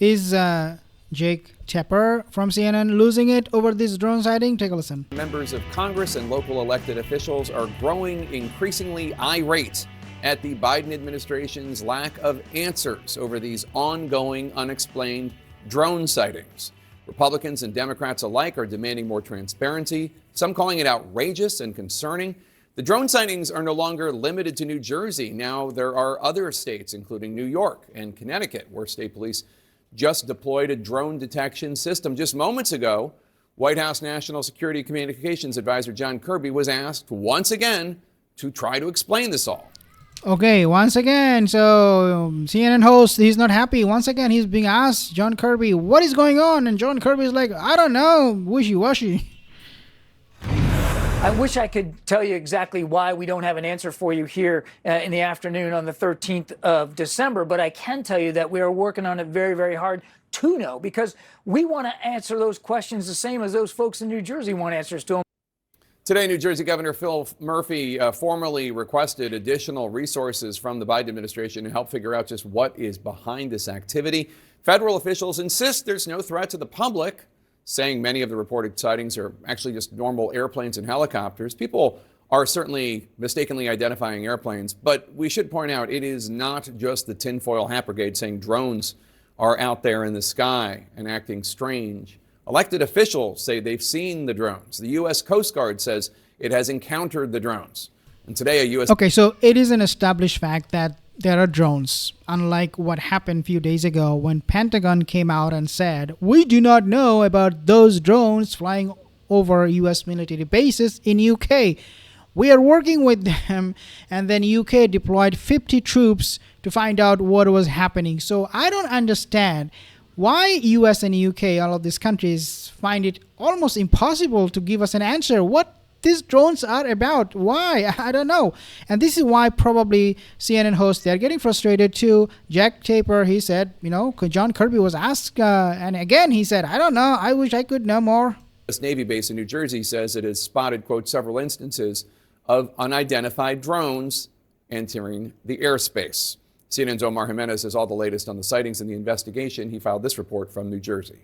Is Jake Tapper from CNN losing it over this drone sighting? Take a listen. Members of Congress and local elected officials are growing increasingly irate at the Biden administration's lack of answers over these ongoing, unexplained drone sightings. Republicans and Democrats alike are demanding more transparency, some calling it outrageous and concerning. The drone sightings are no longer limited to New Jersey. Now there are other states, including New York and Connecticut, where state police just deployed a drone detection system. Just moments ago, White House National Security Communications Advisor John Kirby was asked once again to try to explain this all. Okay, once again, so CNN host, he's not happy. Once again, he's being asked, John Kirby, what is going on? And John Kirby is like, I don't know, wishy-washy. I wish I could tell you exactly why we don't have an answer for you here in the afternoon on the 13th of December, but I can tell you that we are working on it very, very hard to know, because we want to answer those questions the same as those folks in New Jersey want answers to them. Today, New Jersey Governor Phil Murphy formally requested additional resources from the Biden administration to help figure out just what is behind this activity. Federal officials insist there's no threat to the public, saying many of the reported sightings are actually just normal airplanes and helicopters. People are certainly mistakenly identifying airplanes, but we should point out it is not just the tinfoil hat brigade saying drones are out there in the sky and acting strange. Elected officials say they've seen the drones. The U.S. Coast Guard says it has encountered the drones. And today a U.S. Okay, so it is an established fact that there are drones, unlike what happened a few days ago when Pentagon came out and said, we do not know about those drones flying over U.S. military bases in UK. We are working with them, and then UK deployed 50 troops to find out what was happening. So I don't understand why US and UK, all of these countries, find it almost impossible to give us an answer. What these drones are about? Why? I don't know. And this is why probably CNN hosts, they're getting frustrated too. Jack Tapper, he said, John Kirby was asked, and again he said, I don't know. I wish I could know more. U.S. Navy base in New Jersey says it has spotted, quote, several instances of unidentified drones entering the airspace. CNN's Omar Jimenez has all the latest on the sightings and the investigation. He filed this report from New Jersey.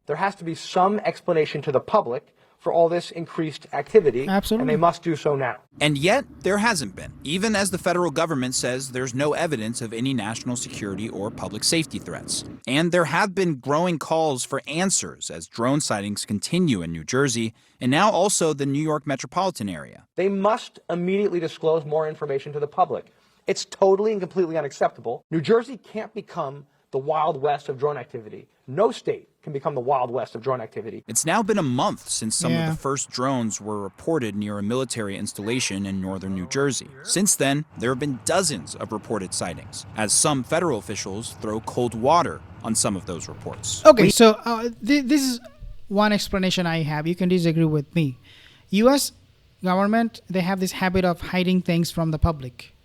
There has to be some explanation to the public for all this increased activity. Absolutely. And they must do so now. And yet, there hasn't been, even as the federal government says there's no evidence of any national security or public safety threats. And there have been growing calls for answers as drone sightings continue in New Jersey and now also the New York metropolitan area. They must immediately disclose more information to the public. It's totally and completely unacceptable. New Jersey can't become the Wild West of drone activity. No state can become the Wild West of drone activity. It's now been a month since some of the first drones were reported near a military installation in northern New Jersey. Since then, there have been dozens of reported sightings, as some federal officials throw cold water on some of those reports. Okay, so this is one explanation I have. You can disagree with me. U.S. government, they have this habit of hiding things from the public.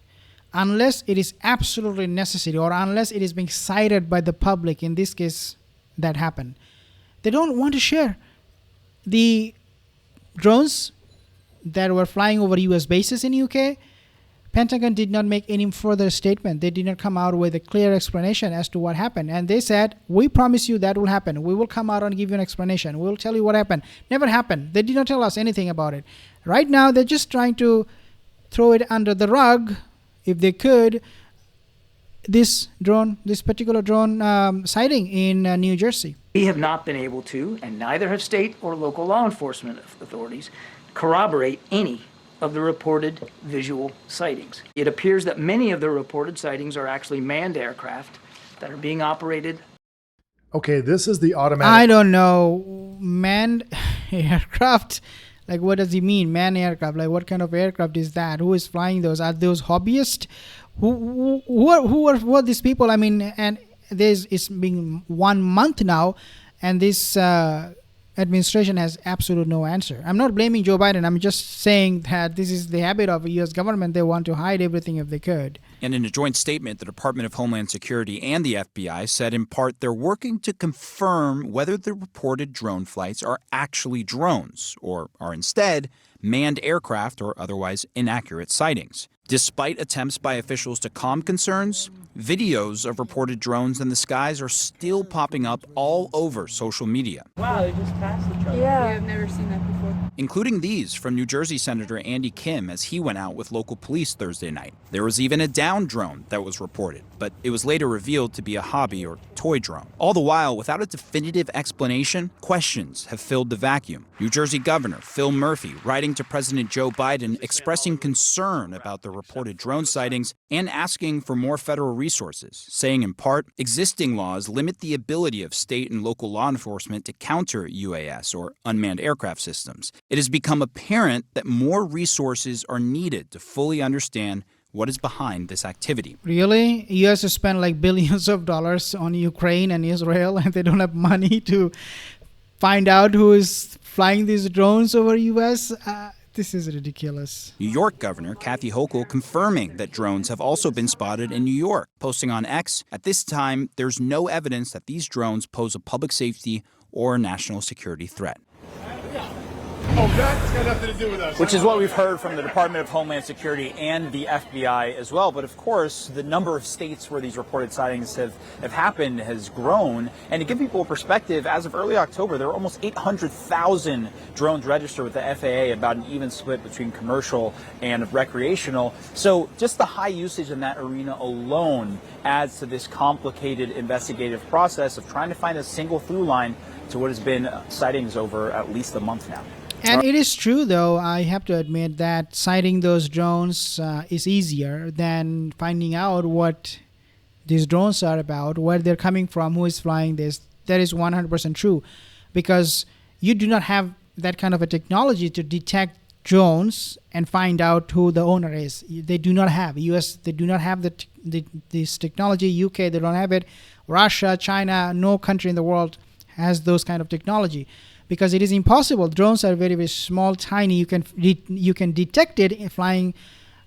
Unless it is absolutely necessary or unless it is being cited by the public, in this case, that happened. They don't want to share the drones that were flying over U.S. bases in UK. Pentagon did not make any further statement. They did not come out with a clear explanation as to what happened. And they said, we promise you that will happen. We will come out and give you an explanation. We will tell you what happened. Never happened. They did not tell us anything about it. Right now, they're just trying to throw it under the rug, if they could, this particular drone sighting in New Jersey. We have not been able to, and neither have state or local law enforcement authorities, corroborate any of the reported visual sightings. It appears that many of the reported sightings are actually manned aircraft that are being operated. Okay, this is the automatic. I don't know. Manned aircraft? Like, what does he mean? Manned aircraft? Like, what kind of aircraft is that? Who is flying those? Are those hobbyists? Who are these people? I mean, and it's been 1 month now, and this administration has absolutely no answer. I'm not blaming Joe Biden. I'm just saying that this is the habit of the U.S. government. They want to hide everything if they could. And in a joint statement, the Department of Homeland Security and the FBI said in part they're working to confirm whether the reported drone flights are actually drones or are instead manned aircraft or otherwise inaccurate sightings. Despite attempts by officials to calm concerns, videos of reported drones in the skies are still popping up all over social media. Wow, they just passed the truck. Yeah, I've never seen that before. Including these from New Jersey Senator Andy Kim as he went out with local police Thursday night. There was even a downed drone that was reported, but it was later revealed to be a hobby or toy drone. All the while, without a definitive explanation, questions have filled the vacuum. New Jersey Governor Phil Murphy writing to President Joe Biden expressing concern about the reported drone sightings and asking for more federal resources, saying in part, existing laws limit the ability of state and local law enforcement to counter UAS or unmanned aircraft systems. It has become apparent that more resources are needed to fully understand what is behind this activity. Really? US has spent like billions of dollars on Ukraine and Israel, and they don't have money to find out who is flying these drones over US? This is ridiculous. New York Governor Kathy Hochul confirming that drones have also been spotted in New York, posting on X, at this time, there's no evidence that these drones pose a public safety or national security threat. Oh, that's got nothing to do with us. Which is what we've heard from the Department of Homeland Security and the FBI as well. But of course, the number of states where these reported sightings have happened has grown. And to give people a perspective, as of early October, there were almost 800,000 drones registered with the FAA, about an even split between commercial and recreational. So just the high usage in that arena alone adds to this complicated investigative process of trying to find a single through line to what has been sightings over at least a month now. And it is true, though, I have to admit that sighting those drones is easier than finding out what these drones are about, where they're coming from, who is flying this. That is 100% true, because you do not have that kind of a technology to detect drones and find out who the owner is. They do not have. US, they do not have this technology. UK, they don't have it. Russia, China, no country in the world has those kind of technology, because it is impossible. Drones are very, very small, tiny. You can detect it flying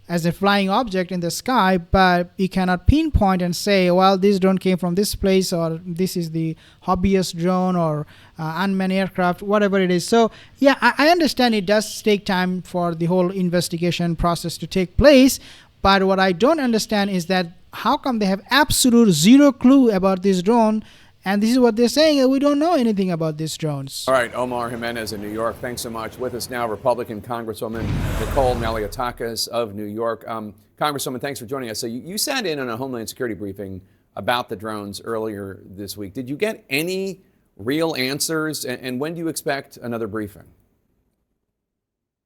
as a flying object in the sky, but you cannot pinpoint and say, well, this drone came from this place, or this is the hobbyist drone, or unmanned aircraft, whatever it is. So yeah, I understand it does take time for the whole investigation process to take place, but what I don't understand is that how come they have absolute zero clue about this drone? And this is what they're saying, that we don't know anything about these drones. All right, Omar Jimenez in New York, thanks so much. With us now, Republican Congresswoman Nicole Malliotakis of New York. Congresswoman, thanks for joining us. So you sat in on a Homeland Security briefing about the drones earlier this week. Did you get any real answers? And when do you expect another briefing?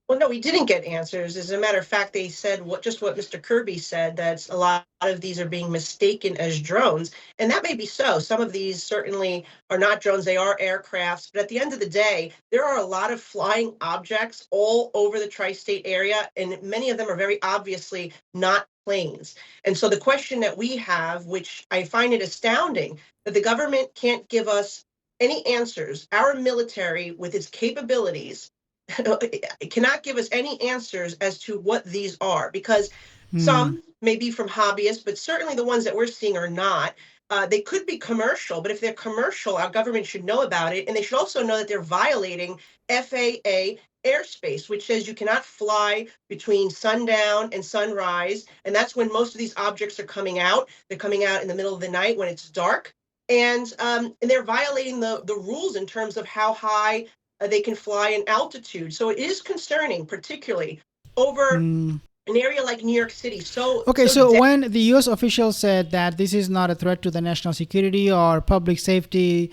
Well, no, we didn't get answers. As a matter of fact, they said just what Mr. Kirby said, that a lot of these are being mistaken as drones. And that may be so. Some of these certainly are not drones. They are aircrafts. But at the end of the day, there are a lot of flying objects all over the tri-state area, and many of them are very obviously not planes. And so the question that we have, which I find it astounding, that the government can't give us any answers. Our military, with its capabilities, cannot give us any answers as to what these are, because some may be from hobbyists, but certainly the ones that we're seeing are not. They could be commercial, but if they're commercial, our government should know about it. And they should also know that they're violating FAA airspace, which says you cannot fly between sundown and sunrise. And that's when most of these objects are coming out. They're coming out in the middle of the night when it's dark. And they're violating the rules in terms of how high they can fly in altitude. So it is concerning, particularly over an area like New York City. So when the U.S. officials said that this is not a threat to the national security or public safety,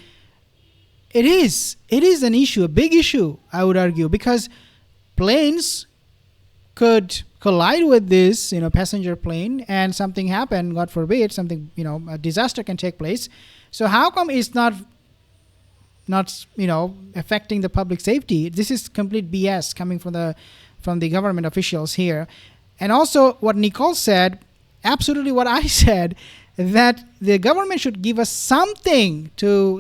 it is an issue, a big issue, I would argue, because planes could collide with this, passenger plane, and something happen, God forbid, something, a disaster can take place. So how come it's not affecting the public safety? This is complete BS coming from the government officials here. And also what Nicole said, absolutely what I said, that the government should give us something to,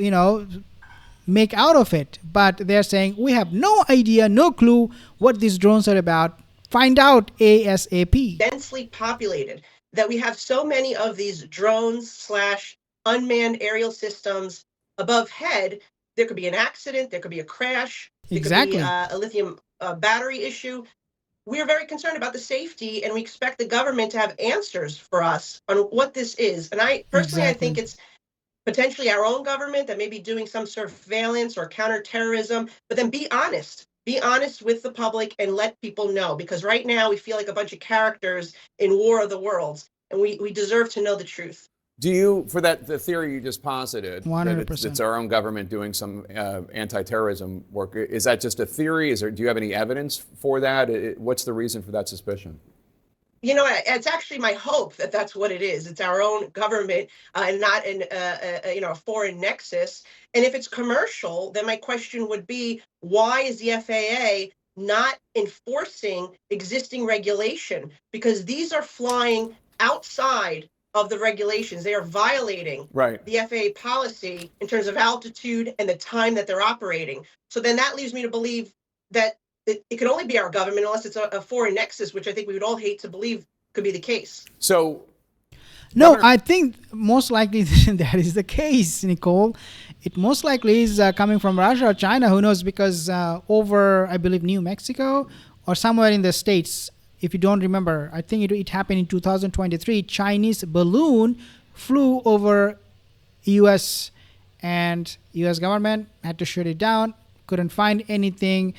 make out of it. But they're saying, we have no idea, no clue what these drones are about. Find out ASAP. Densely populated, that we have so many of these drones / unmanned aerial systems above head. There could be an accident, there could be a crash, there could be a lithium battery issue. we are very concerned about the safety, and we expect the government to have answers for us on what this is. And I personally, I think it's potentially our own government that may be doing some surveillance or counterterrorism, but then be honest. Be honest with the public and let people know, because right now we feel like a bunch of characters in War of the Worlds, and we deserve to know the truth. Do you, for that, the theory you just posited, 100%. that it's our own government doing some anti-terrorism work, is that just a theory? Do you have any evidence for that? What's the reason for that suspicion? You know, it's actually my hope that that's what it is. It's our own government and not a foreign nexus. And if it's commercial, then my question would be, why is the FAA not enforcing existing regulation? Because these are flying outside of the regulations. They are violating the FAA policy in terms of altitude and the time that they're operating. So then that leaves me to believe that it could only be our government unless it's a foreign nexus, which I think we would all hate to believe could be the case. So, no, I think most likely that is the case, Nicole. It most likely is coming from Russia or China, who knows, because over, I believe, New Mexico or somewhere in the States, if you don't remember, I think it happened in 2023, Chinese balloon flew over U.S. and U.S. government had to shut it down, couldn't find anything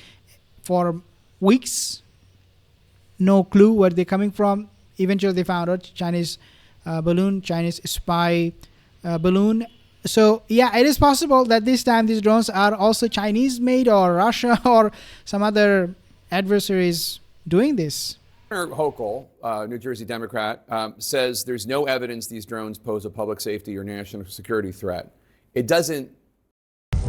for weeks, no clue where they're coming from. Eventually they found out Chinese balloon, Chinese spy balloon. So yeah, it is possible that this time these drones are also Chinese made, or Russia or some other adversaries doing this. Governor Hochul, New Jersey Democrat, says there's no evidence these drones pose a public safety or national security threat. It doesn't.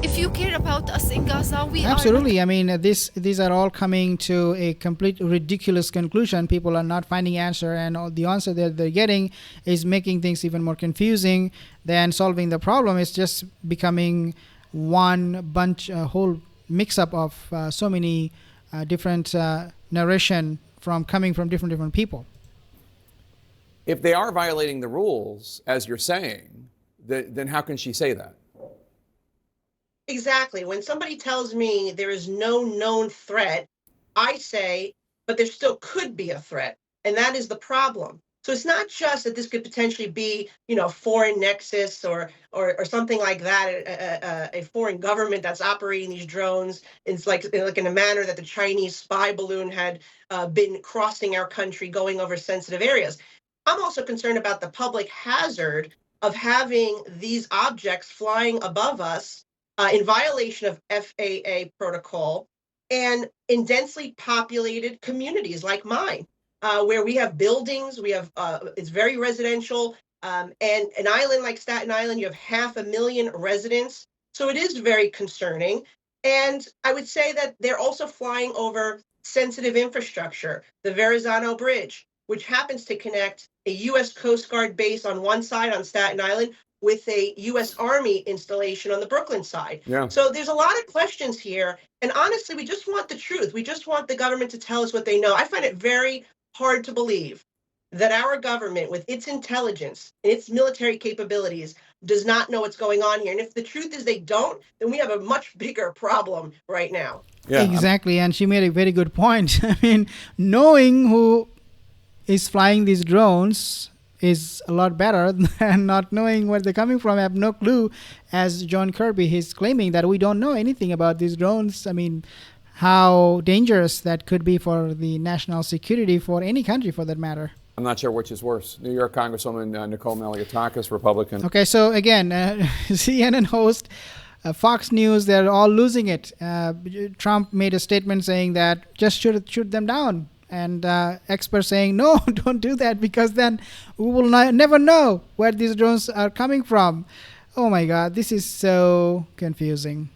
If you care about us in Gaza, we absolutely. I mean, these are all coming to a complete ridiculous conclusion. People are not finding answer, and all the answer that they're getting is making things even more confusing than solving the problem. It's just becoming one bunch, a whole mix-up of so many different narration coming from different people. If they are violating the rules, as you're saying, then how can she say that? Exactly. When somebody tells me there is no known threat, I say, but there still could be a threat. And that is the problem. So it's not just that this could potentially be, foreign nexus or something like that, a foreign government that's operating these drones. It's like in a manner that the Chinese spy balloon had been crossing our country, going over sensitive areas. I'm also concerned about the public hazard of having these objects flying above us in violation of FAA protocol and in densely populated communities like mine. Where we have buildings, it's very residential, and an island like Staten Island, you have 500,000 residents. So it is very concerning. And I would say that they're also flying over sensitive infrastructure, the Verrazano Bridge, which happens to connect a U.S. Coast Guard base on one side on Staten Island with a U.S. Army installation on the Brooklyn side. Yeah. So there's a lot of questions here. And honestly, we just want the truth. We just want the government to tell us what they know. I find it very hard to believe that our government, with its intelligence and its military capabilities, does not know what's going on here. And if the truth is they don't, then we have a much bigger problem right now. Yeah, exactly. And she made a very good point. I mean, knowing who is flying these drones is a lot better than not knowing where they're coming from. I have no clue, as John Kirby is claiming that we don't know anything about these drones. I mean, how dangerous that could be for the national security for any country, for that matter. I'm not sure which is worse. New York Congresswoman Nicole Malliotakis, Republican. Okay, so again, CNN host, Fox News, they're all losing it. Trump made a statement saying that just shoot them down. And experts saying, no, don't do that, because then we will never know where these drones are coming from. Oh my God, this is so confusing.